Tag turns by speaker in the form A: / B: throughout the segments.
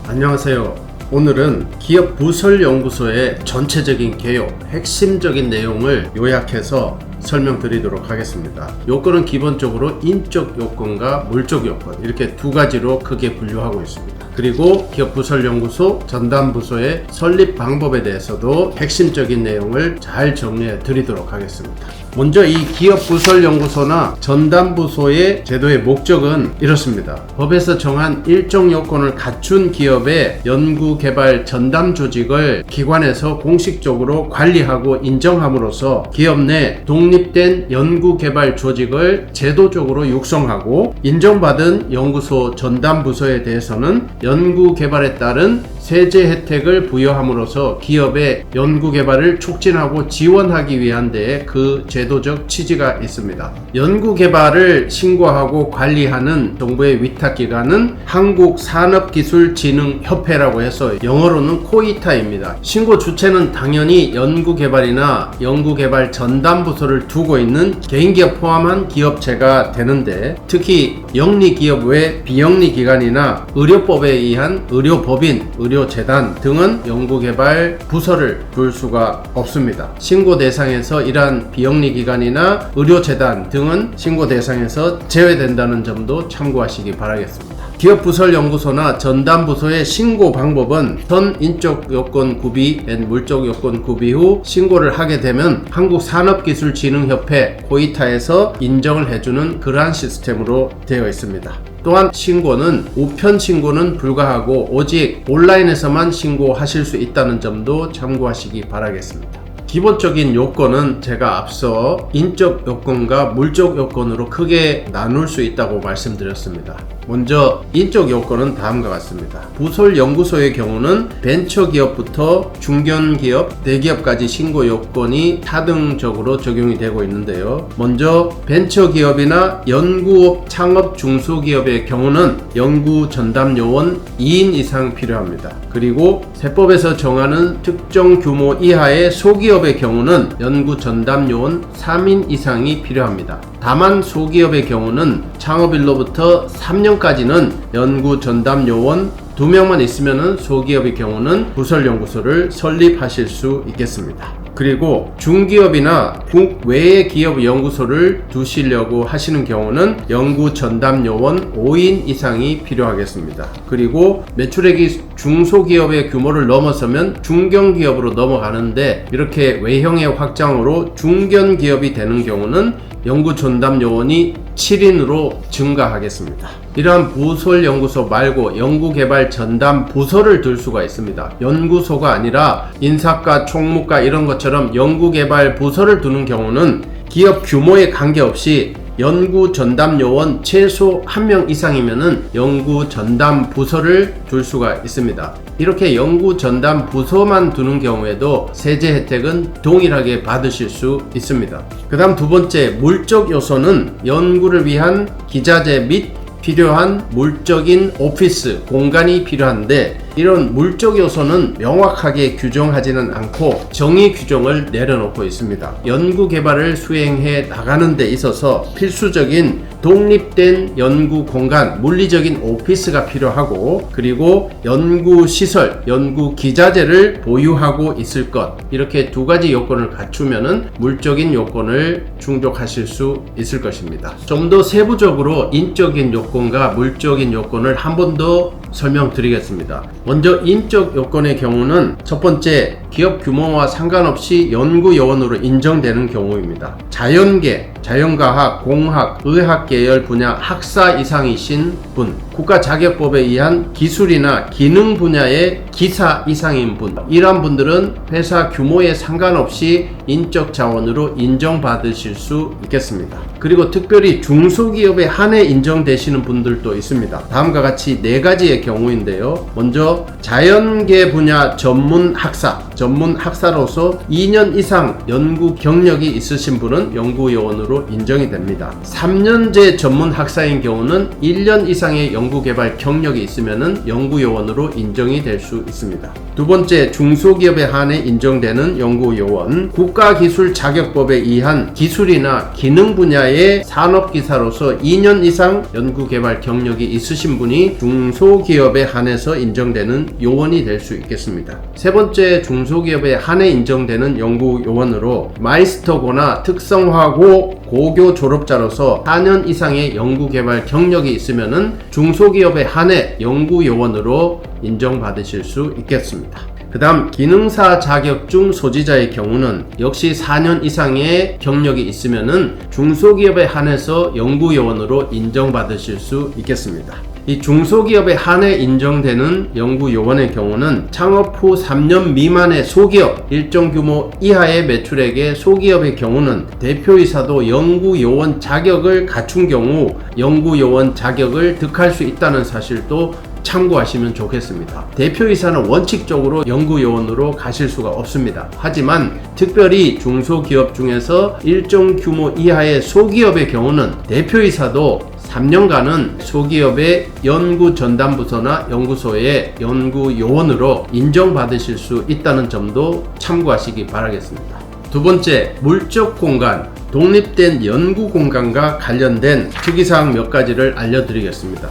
A: 안녕하세요. 오늘은 기업 부설연구소의 전체적인 개요, 핵심적인 내용을 요약해서 설명드리도록 하겠습니다. 요건은 기본적으로 인적 요건과 물적 요건, 이렇게 두 가지로 크게 분류하고 있습니다. 그리고 기업 부설연구소 전담부서의 설립 방법에 대해서도 핵심적인 내용을 잘 정리해 드리도록 하겠습니다. 먼저 이 기업 부설연구소나 전담부서의 제도의 목적은 이렇습니다. 법에서 정한 일정 요건을 갖춘 기업의 연구개발 전담 조직을 기관에서 공식적으로 관리하고 인정함으로써 기업 내 독립된 연구개발 조직을 제도적으로 육성하고, 인정받은 연구소 전담부서에 대해서는 연구개발에 따른 세제 혜택을 부여함으로써 기업의 연구개발을 촉진하고 지원하기 위한 데에 그 제도적 취지가 있습니다. 연구개발을 신고하고 관리하는 정부의 위탁기관은 한국산업기술진흥협회라고 해서 영어로는 코이타입니다. 신고 주체는 당연히 연구개발이나 연구개발 전담부서를 두고 있는 개인기업 포함한 기업체가 되는데, 특히 영리기업 외 비영리기관이나 의료법에 의한 의료법인, 의료재단 등은 연구개발 부서를 둘 수가 없습니다. 신고 대상에서 이러한 비영리기관이나 의료재단 등은 신고 대상에서 제외된다는 점도 참고하시기 바라겠습니다. 기업부설연구소나 전담부서의 신고 방법은 현 인적 요건 구비 앤 물적 요건 구비 후 신고를 하게 되면 한국산업기술진흥협회 코이타에서 인정을 해주는 그러한 시스템으로 되어 있습니다. 또한 신고는 우편 신고는 불가하고 오직 온라인에서만 신고하실 수 있다는 점도 참고하시기 바라겠습니다. 기본적인 요건은 제가 앞서 인적 요건과 물적 요건으로 크게 나눌 수 있다고 말씀드렸습니다. 먼저 인적 요건은 다음과 같습니다. 부설연구소의 경우는 벤처기업부터 중견기업, 대기업까지 신고 요건이 차등적으로 적용이 되고 있는데요. 먼저 벤처기업이나 연구업 창업 중소기업의 경우는 연구전담요원 2인 이상 필요합니다. 그리고 세법에서 정하는 특정 규모 이하의 소기업의 경우는 연구전담요원 3인 이상이 필요합니다. 다만 소기업의 경우는 창업일로부터 3년까지는 연구전담요원 2명만 있으면 소기업의 경우는 부설연구소를 설립하실 수 있겠습니다. 그리고 중기업이나 국외의 기업 연구소를 두시려고 하시는 경우는 연구전담요원 5인 이상이 필요하겠습니다. 그리고 매출액이 중소기업의 규모를 넘어서면 중견기업으로 넘어가는데, 이렇게 외형의 확장으로 중견기업이 되는 경우는 연구전담요원이 7인으로 증가하겠습니다. 이러한 부설연구소 말고 연구개발 전담 부서를 들 수가 있습니다. 연구소가 아니라 인사과, 총무과 이런 것처럼 연구개발 부서를 두는 경우는 기업 규모에 관계없이 연구전담요원 최소 1명 이상이면은 연구전담 부서를 둘 수가 있습니다. 이렇게 연구전담 부서만 두는 경우에도 세제 혜택은 동일하게 받으실 수 있습니다. 그 다음 두 번째, 물적 요소는 연구를 위한 기자재 및 필요한 물적인 오피스, 공간이 필요한데, 이런 물적 요소는 명확하게 규정하지는 않고 정의 규정을 내려놓고 있습니다. 연구 개발을 수행해 나가는 데 있어서 필수적인 독립된 연구 공간, 물리적인 오피스가 필요하고, 그리고 연구 시설, 연구 기자재를 보유하고 있을 것, 이렇게 두 가지 요건을 갖추면은 물적인 요건을 충족하실 수 있을 것입니다. 좀 더 세부적으로 인적인 요건과 물적인 요건을 한 번 더 설명드리겠습니다. 먼저 인적 요건의 경우는 첫 번째, 기업 규모와 상관없이 연구요원으로 인정되는 경우입니다. 자연계, 자연과학, 공학, 의학 계열 분야 학사 이상이신 분, 국가자격법에 의한 기술이나 기능 분야의 기사 이상인 분, 이러한 분들은 회사 규모에 상관없이 인적 자원으로 인정받으실 수 있겠습니다. 그리고 특별히 중소기업에 한해 인정되시는 분들도 있습니다. 다음과 같이 네 가지의 경우인데요. 먼저 자연계 분야 전문 학사로서 2년 이상 연구 경력이 있으신 분은 연구요원으로 연구요원으로 인정이 됩니다. 3년제 전문 학사인 경우는 1년 이상의 연구개발 경력이 있으면 연구요원으로 인정이 될 수 있습니다. 두 번째, 중소기업에 한해 인정되는 연구요원. 국가기술자격법에 의한 기술이나 기능 분야의 산업기사로서 2년 이상 연구개발 경력이 있으신 분이 중소기업에 한해서 인정되는 요원이 될 수 있겠습니다. 세 번째, 중소기업에 한해 인정되는 연구요원으로 마이스터고나 특성화고 고교 졸업자로서 4년 이상의 연구개발 경력이 있으면 중소기업에 한해 연구요원으로 인정받으실 수 있겠습니다. 그 다음, 기능사 자격증 소지자의 경우는 역시 4년 이상의 경력이 있으면 중소기업에 한해서 연구요원으로 인정받으실 수 있겠습니다. 이 중소기업에 한해 인정되는 연구요원의 경우는 창업 후 3년 미만의 소기업, 일정 규모 이하의 매출액의 소기업의 경우는 대표이사도 연구요원 자격을 갖춘 경우 연구요원 자격을 득할 수 있다는 사실도 참고하시면 좋겠습니다. 대표이사는 원칙적으로 연구요원으로 가실 수가 없습니다. 하지만 특별히 중소기업 중에서 일정 규모 이하의 소기업의 경우는 대표이사도 3년간은 소기업의 연구전담부서나 연구소의 연구요원으로 인정받으실 수 있다는 점도 참고하시기 바라겠습니다. 두 번째, 물적 공간, 독립된 연구 공간과 관련된 특이사항 몇 가지를 알려드리겠습니다.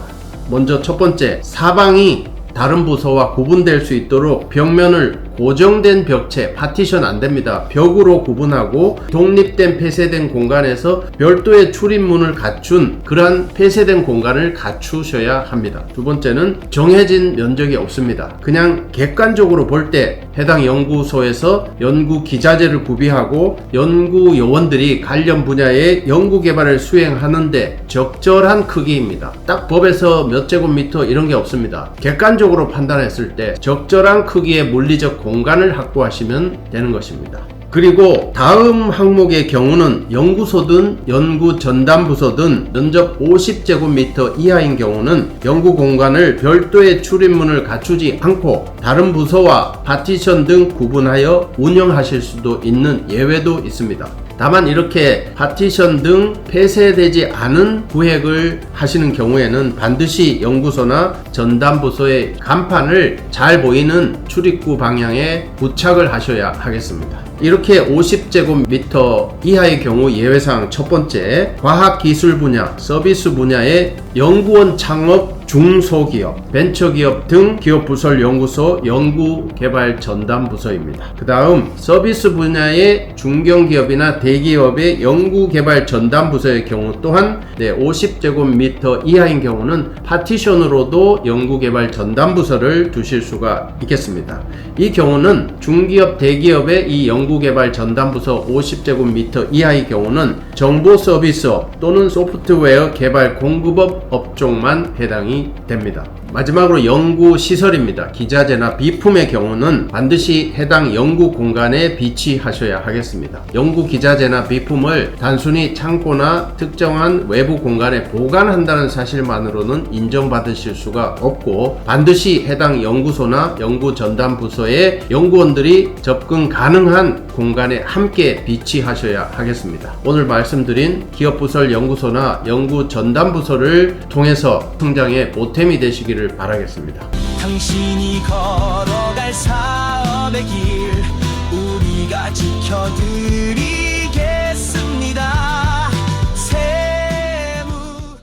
A: 먼저 첫 번째, 사방이 다른 부서와 구분될 수 있도록 벽면을 고정된 벽체, 파티션 안됩니다. 벽으로 구분하고 독립된 폐쇄된 공간에서 별도의 출입문을 갖춘 그러한 폐쇄된 공간을 갖추셔야 합니다. 두 번째는 정해진 면적이 없습니다. 그냥 객관적으로 볼 때 해당 연구소에서 연구 기자재를 구비하고 연구요원들이 관련 분야의 연구개발을 수행하는데 적절한 크기입니다. 딱 법에서 몇 제곱미터 이런 게 없습니다. 객관적으로 판단했을 때 적절한 크기의 물리적 공간을 확보하시면 되는 것입니다. 그리고 다음 항목의 경우는 연구소든 연구전담부서든 면적 50제곱미터 이하인 경우는 연구 공간을 별도의 출입문을 갖추지 않고 다른 부서와 파티션 등 구분하여 운영하실 수도 있는 예외도 있습니다. 다만 이렇게 파티션 등 폐쇄되지 않은 구획을 하시는 경우에는 반드시 연구소나 전담부서의 간판을 잘 보이는 출입구 방향에 부착을 하셔야 하겠습니다. 이렇게 50제곱미터 이하의 경우 예외사항 첫 번째, 과학기술 분야, 서비스 분야의 연구원 창업 중소기업, 벤처기업 등 기업부설 연구소 연구개발 전담부서입니다. 그 다음 서비스 분야의 중견기업이나 대기업의 연구개발 전담부서의 경우 또한 50제곱미터 이하인 경우는 파티션으로도 연구개발 전담부서를 두실 수가 있겠습니다. 이 경우는 중기업, 대기업의 이 연구개발 전담부서 50제곱미터 이하의 경우는 정보서비스업 또는 소프트웨어 개발 공급업 업종만 해당이 됩니다. 마지막으로 연구시설입니다. 기자재나 비품의 경우는 반드시 해당 연구 공간에 비치하셔야 하겠습니다. 연구 기자재나 비품을 단순히 창고나 특정한 외부 공간에 보관한다는 사실만으로는 인정받으실 수가 없고 반드시 해당 연구소나 연구전담부서의 연구원들이 접근 가능한 공간에 함께 비치하셔야 하겠습니다. 오늘 말씀드린 기업부설 연구소나 연구전담부서를 통해서 성장의 보탬이 되시기를 바라겠습니다.
B: 당신이 걸어갈 사업의 길 우리가 지켜드리겠습니다.